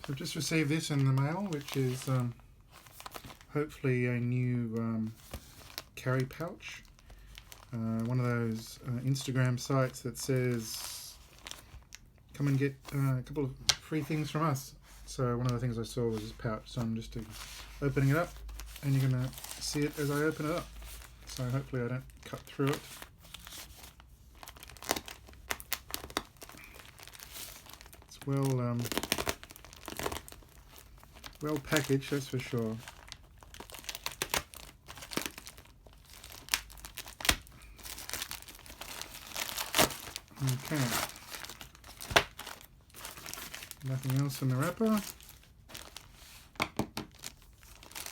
I've just received this in the mail, which is hopefully a new carry pouch. One of those Instagram sites that says come and get a couple of free things from us. So one of the things I saw was this pouch, so I'm just opening it up, and you're going to see it as I open it up. So hopefully I don't cut through it. It's well packaged, that's for sure. Okay. Nothing else in the wrapper.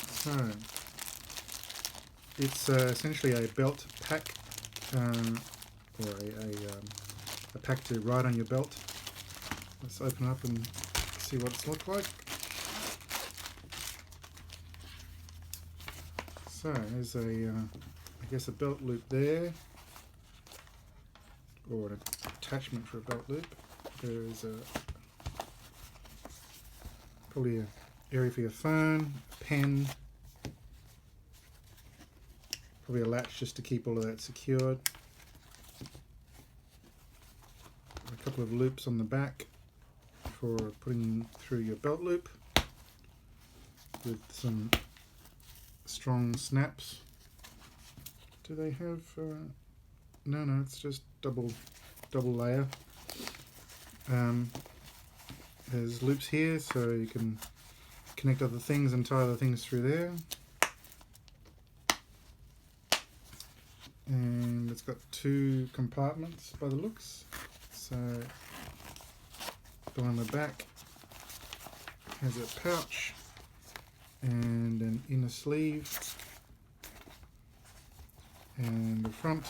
So it's essentially a belt pack, or a pack to ride on your belt. Let's open it up and see what it's looked like. So there's I guess a belt loop there, or an attachment for a belt loop. There is probably an area for your phone, a pen, probably a latch just to keep all of that secured. A couple of loops on the back for putting through your belt loop, with some strong snaps. Do they have no, it's just double layer. There's loops here, so you can connect other things and tie other things through there. And it's got two compartments by the looks. So the one on the back has a pouch and an inner sleeve, and the front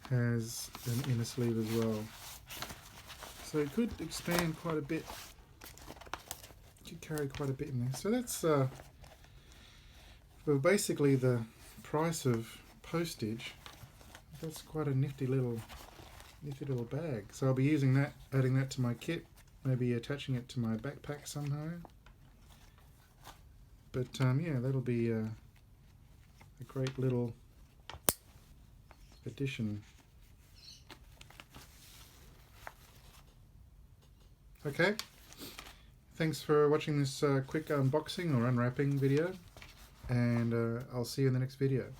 has an inner sleeve as well. So it could expand quite a bit. Could carry quite a bit in there. So that's well, basically the price of postage. That's quite a nifty little bag. So I'll be using that, adding that to my kit, maybe attaching it to my backpack somehow. But yeah, that'll be a great little addition. Okay, thanks for watching this quick unboxing or unwrapping video, and I'll see you in the next video.